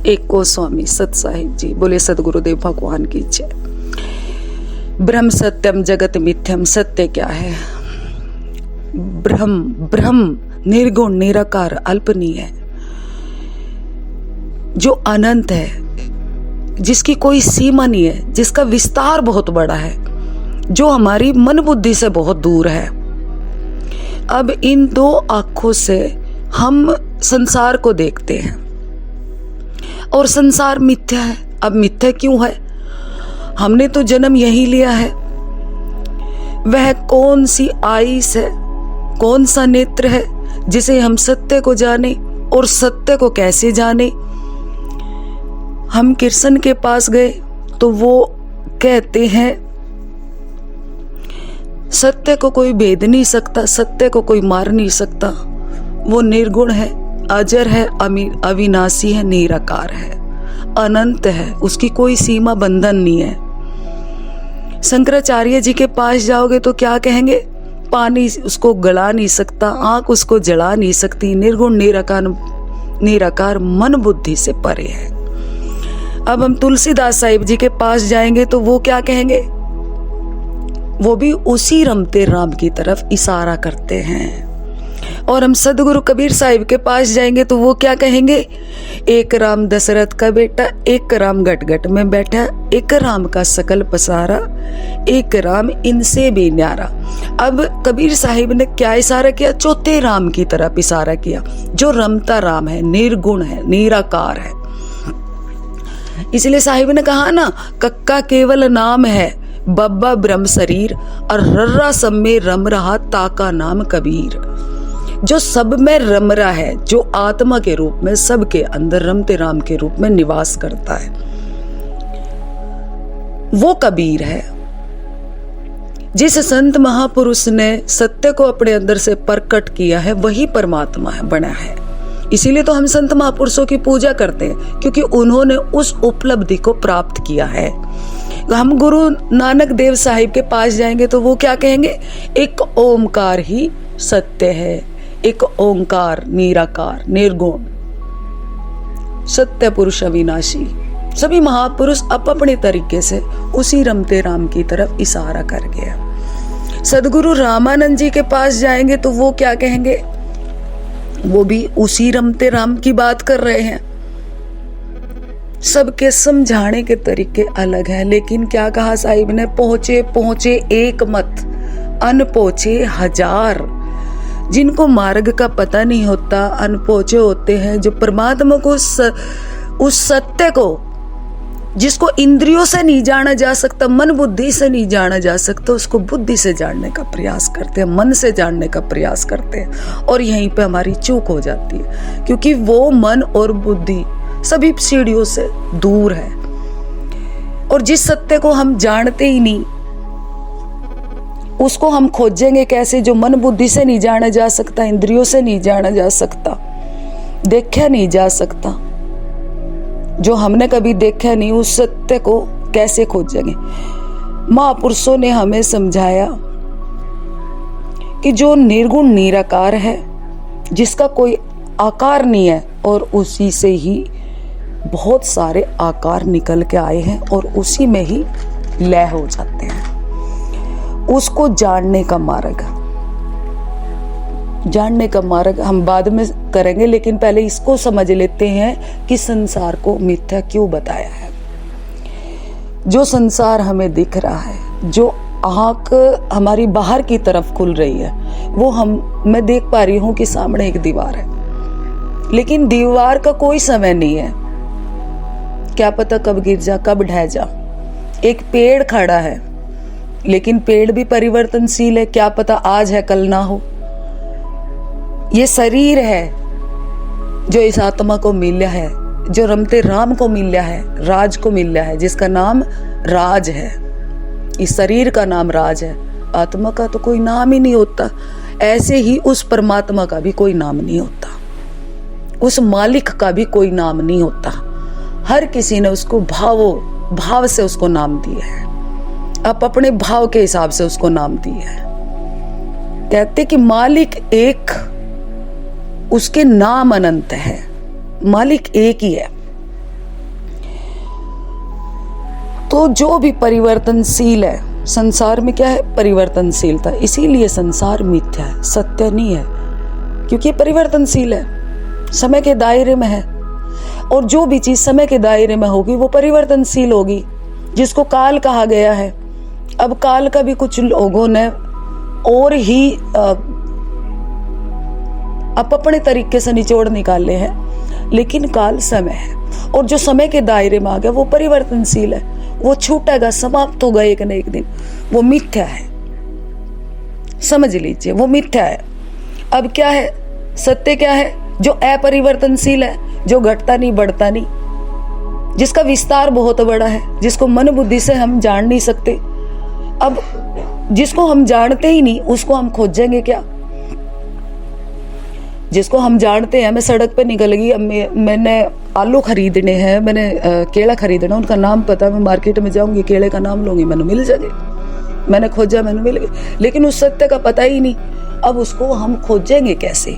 एक को स्वामी सत साहिब जी बोले सदगुरुदेव भगवान की जय। ब्रह्म सत्यम जगत मिथ्यम। सत्य क्या है? ब्रह्म निर्गुण निराकार अल्पनीय है, जो अनंत है, जिसकी कोई सीमा नहीं है, जिसका विस्तार बहुत बड़ा है, जो हमारी मन बुद्धि से बहुत दूर है। अब इन दो आंखों से हम संसार को देखते हैं और संसार मिथ्या है। अब मिथ्या क्यों है? हमने तो जन्म यही लिया है। वह कौन सी आईस है, कौन सा नेत्र है जिसे हम सत्य को जाने, और सत्य को कैसे जाने? हम कृष्ण के पास गए तो वो कहते हैं सत्य को कोई भेद नहीं सकता, सत्य को कोई मार नहीं सकता, वो निर्गुण है, अजर है, अविनाशी है, निराकार है, अनंत है, उसकी कोई सीमा बंधन नहीं है। शंकराचार्य जी के पास जाओगे तो क्या कहेंगे? पानी उसको गला नहीं सकता, आंख उसको जला नहीं सकती, निर्गुण निराकार मन बुद्धि से परे है। अब हम तुलसीदास साहिब जी के पास जाएंगे तो वो क्या कहेंगे? वो भी उसी रमते राम की तरफ इशारा करते हैं। और हम सदगुरु कबीर साहिब के पास जाएंगे तो वो क्या कहेंगे? एक राम दशरथ का बेटा, एक राम गट गट में बैठा, एक राम का सकल पसारा, एक राम इनसे भी न्यारा। अब कबीर साहिब ने क्या इशारा किया? चौथे राम की तरफ इशारा किया, जो रमता राम है, निर्गुण है, निराकार है। इसलिए साहिब ने कहा ना, कक्का केवल नाम है, बब्बा ब्रह्म शरीर, और रर्रा सब में रम रहा ताका नाम कबीर। जो सब में रम रहा है, जो आत्मा के रूप में सबके अंदर रमते राम के रूप में निवास करता है, वो कबीर है। जिस संत महापुरुष ने सत्य को अपने अंदर से प्रकट किया है, वही परमात्मा है, बना है। इसीलिए तो हम संत महापुरुषों की पूजा करते हैं, क्योंकि उन्होंने उस उपलब्धि को प्राप्त किया है। हम गुरु नानक देव साहिब के पास जाएंगे तो वो क्या कहेंगे? एक ओमकार ही सत्य है, एक ओंकार निराकार निर्गुण सत्य पुरुष अविनाशी। सभी महापुरुष अपने तरीके से उसी रमते राम की तरफ इशारा कर गया। सदगुरु रामानंद जी के पास जाएंगे तो वो क्या कहेंगे? वो भी उसी रमते राम की बात कर रहे हैं। सबके समझाने के तरीके अलग हैं, लेकिन क्या कहा साहिब ने? पहुंचे पहुंचे एक मत, अनपहुंचे हजार। जिनको मार्ग का पता नहीं होता, अनपहुंचे होते हैं, जो परमात्मा को उस सत्य को, जिसको इंद्रियों से नहीं जाना जा सकता, मन बुद्धि से नहीं जाना जा सकता, उसको बुद्धि से जानने का प्रयास करते हैं, मन से जानने का प्रयास करते हैं। और यहीं पे हमारी चूक हो जाती है, क्योंकि वो मन और बुद्धि सभी सीढ़ियों से दूर है। और जिस सत्य को हम जानते ही नहीं, उसको हम खोजेंगे कैसे? जो मन बुद्धि से नहीं जाना जा सकता, इंद्रियों से नहीं जाना जा सकता, देखा नहीं जा सकता, जो हमने कभी देखा नहीं, उस सत्य को कैसे खोजेंगे? महापुरुषों ने हमें समझाया कि जो निर्गुण निराकार है, जिसका कोई आकार नहीं है, और उसी से ही बहुत सारे आकार निकल के आए हैं और उसी में ही लय हो जाते हैं। उसको जानने का मार्ग हम बाद में करेंगे, लेकिन पहले इसको समझ लेते हैं कि संसार को मिथ्या क्यों बताया है। जो संसार हमें दिख रहा है, जो आँख हमारी बाहर की तरफ खुल रही है, वो मैं देख पा रही हूँ कि सामने एक दीवार है, लेकिन दीवार का कोई समय नहीं है, क्या पता कब गिर जा, कब ढह जा। एक पेड़ खड़ा है, लेकिन पेड़ भी परिवर्तनशील है, क्या पता आज है कल ना हो। ये शरीर है जो इस आत्मा को मिला है, जो रमते राम को मिला है, राज को मिला है, जिसका नाम राज है। इस शरीर का नाम राज है, आत्मा का तो कोई नाम ही नहीं होता। ऐसे ही उस परमात्मा का भी कोई नाम नहीं होता, उस मालिक का भी कोई नाम नहीं होता। हर किसी ने उसको भाव से उसको नाम दिया है, आप अपने भाव के हिसाब से उसको नाम दिया है। कहते कि मालिक एक, उसके नाम अनंत है, मालिक एक ही है। तो जो भी परिवर्तनशील है, संसार में क्या है? परिवर्तनशीलता। इसीलिए संसार मिथ्या है, सत्य नहीं है, क्योंकि ये परिवर्तनशील है, समय के दायरे में है। और जो भी चीज समय के दायरे में होगी वो परिवर्तनशील होगी, जिसको काल कहा गया है। अब काल का भी कुछ लोगों ने और ही अपने तरीके से निचोड़ निकाले हैं, लेकिन काल समय है, और जो समय के दायरे में आ गया वो परिवर्तनशील है, वो छूटेगा, समाप्त होगा एक न एक दिन। वो मिथ्या है, समझ लीजिए, वो मिथ्या है। अब क्या है? सत्य क्या है? जो अपरिवर्तनशील है, जो घटता नहीं, बढ़ता नहीं, जिसका विस्तार बहुत बड़ा है, जिसको मन बुद्धि से हम जान नहीं सकते। अब जिसको हम जानते ही नहीं उसको हम खोजेंगे क्या? जिसको हम जानते हैं, मैं सड़क पे निकल गई, अब मैंने आलू खरीदने हैं, मैंने केला खरीदना, उनका नाम पता, मैं मार्केट में जाऊंगी, केले का नाम लूंगी, मैंने मिल जाएंगे। मैंने खोजा, मैंने मिल गए, लेकिन उस सत्य का पता ही नहीं। अब उसको हम खोजेंगे कैसे?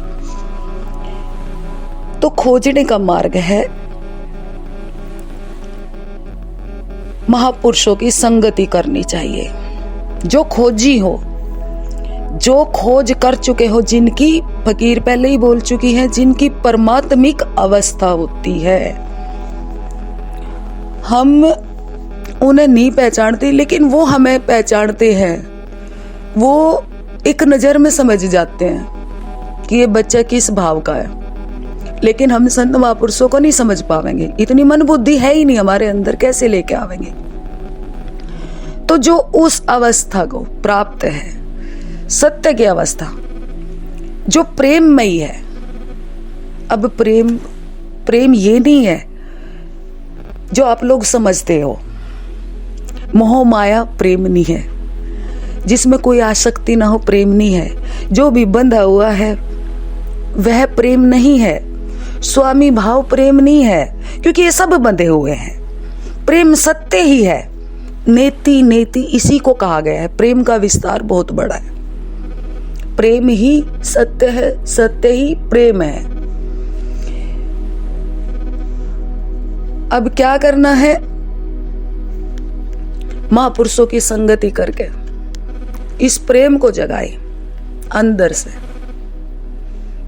तो खोजने का मार्ग है महापुरुषों की संगति करनी चाहिए, जो खोजी हो, जो खोज कर चुके हो, जिनकी, फकीर पहले ही बोल चुकी है, जिनकी परमात्मिक अवस्था होती है। हम उन्हें नहीं पहचानते, लेकिन वो हमें पहचानते हैं। वो एक नजर में समझ जाते हैं कि ये बच्चा किस भाव का है, लेकिन हम संत महापुरुषों को नहीं समझ पावेंगे, इतनी मन बुद्धि है ही नहीं हमारे अंदर, कैसे लेके आवेंगे? तो जो उस अवस्था को प्राप्त है, सत्य की अवस्था, जो प्रेममयी है। अब प्रेम ये नहीं है जो आप लोग समझते हो, मोह माया प्रेम नहीं है, जिसमें कोई आसक्ति ना हो, प्रेम नहीं है। जो भी बंधा हुआ है वह प्रेम नहीं है, स्वामी भाव प्रेम नहीं है, क्योंकि ये सब बंधे हुए हैं। प्रेम सत्य ही है, नेति नेति इसी को कहा गया है। प्रेम का विस्तार बहुत बड़ा है, प्रेम ही सत्य है, सत्य ही प्रेम है। अब क्या करना है? महापुरुषों की संगति करके इस प्रेम को जगाए, अंदर से,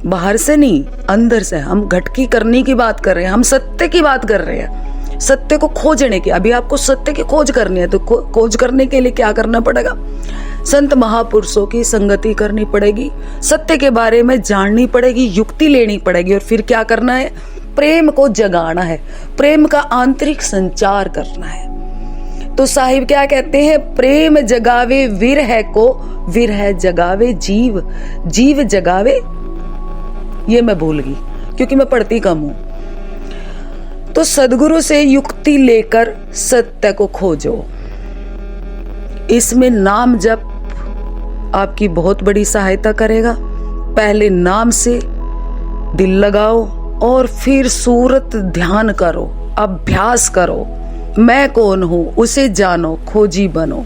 बाहर से नहीं, अंदर से। हम घटकी करने की बात कर रहे हैं, हम सत्य की बात कर रहे हैं, सत्य को खोजने की। अभी आपको सत्य की खोज करनी है, तो खोज करने के लिए क्या करना पड़ेगा? संत महापुरुषों की संगति करनी पड़ेगी, सत्य के बारे में जाननी पड़ेगी, युक्ति लेनी पड़ेगी, और फिर क्या करना है? प्रेम को जगाना है, प्रेम का आंतरिक संचार करना है। तो साहिब क्या कहते हैं? प्रेम जगावे विरह को, विरह जगावे जीव, जीव जगावे, ये मैं भूल गई क्योंकि मैं पढ़ती कम हूं। तो सदगुरु से युक्ति लेकर सत्य को खोजो। इसमें नाम जप आपकी बहुत बड़ी सहायता करेगा। पहले नाम से दिल लगाओ और फिर सूरत ध्यान करो, अभ्यास करो। मैं कौन हूं उसे जानो, खोजी बनो।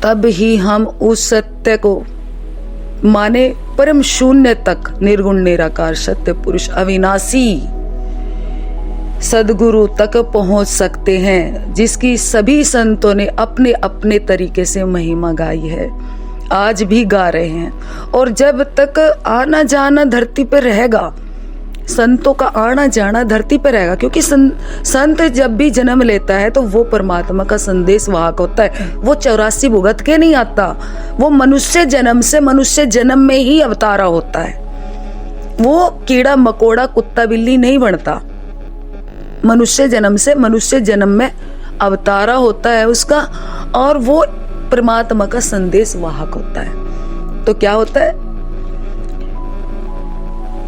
तब ही हम उस सत्य को माने परम शून्य तक, निर्गुण निराकार सत्य पुरुष अविनाशी सदगुरु तक पहुंच सकते हैं, जिसकी सभी संतों ने अपने अपने तरीके से महिमा गाई है, आज भी गा रहे हैं। और जब तक आना जाना धरती पर रहेगा, संतों का आना जाना धरती पर रहेगा, क्योंकि संत जब भी जन्म लेता है तो वो परमात्मा का संदेश वाहक होता है। वो 84 भुगत के नहीं आता, वो मनुष्य जन्म से मनुष्य जन्म में ही अवतारा होता है। वो कीड़ा मकोड़ा कुत्ता बिल्ली नहीं बनता, मनुष्य जन्म से मनुष्य जन्म में अवतारा होता है उसका, और वो परमात्मा का संदेश वाहक होता है। तो क्या होता है?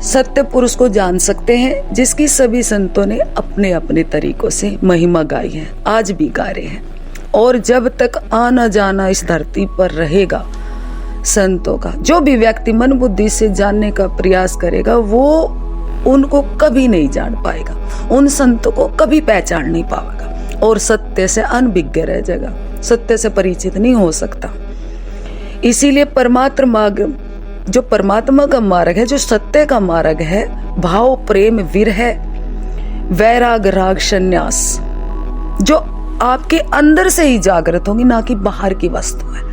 सत्य पुरुष को जान सकते हैं, जिसकी सभी संतों ने अपने अपने तरीकों से महिमा गाई है, आज भी गा रहे हैं। और जब तक आना जाना इस धरती पर रहेगा संतों का, जो भी व्यक्ति मन बुद्धि से जानने का प्रयास करेगा वो उनको कभी नहीं जान पाएगा, उन संतों को कभी पहचान नहीं पाएगा, और सत्य से अनभिज्ञ रह जाएगा, सत्य से परिचित नहीं हो सकता। इसीलिए परमात्मा मार्ग, जो परमात्मा का मार्ग है, जो सत्य का मार्ग है, भाव प्रेम विरह वैराग राग संन्यास, जो आपके अंदर से ही जागृत होंगी, ना कि बाहर की वस्तु है।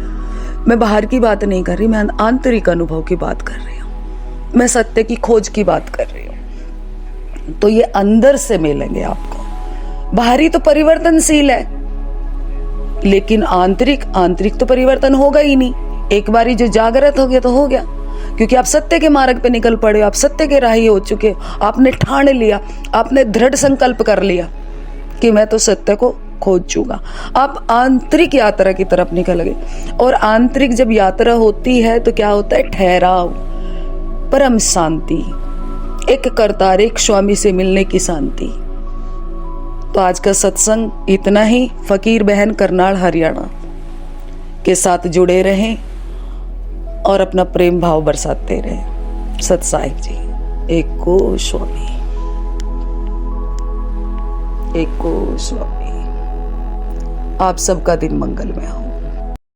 मैं बाहर की बात नहीं कर रही, मैं आंतरिक अनुभव की बात कर रही हूँ, मैं सत्य की खोज की बात कर रही हूँ। तो ये अंदर से मिलेंगे आपको। बाहरी तो परिवर्तनशील है, लेकिन आंतरिक तो परिवर्तन होगा ही नहीं। एक बारी जो जागृत हो गया तो हो गया, क्योंकि आप सत्य के मार्ग पे निकल पड़े हो, आप सत्य के राही हो चुके हो, आपने ठान लिया, आपने दृढ़ संकल्प कर लिया कि मैं तो सत्य को खोज चूंगा। आप आंतरिक यात्रा की तरफ निकल गए। और आंतरिक जब यात्रा होती है तो क्या होता है? ठहराव, परम शांति, एक करतार, एक स्वामी से मिलने की शांति। तो आज का सत्संग इतना ही। फकीर बहन करनाल हरियाणा के साथ जुड़े रहें और अपना प्रेम भाव बरसाते रहें। सत साहिब जी, एको स्वामी, एको स्वामी। आप सबका दिन मंगलमय हो।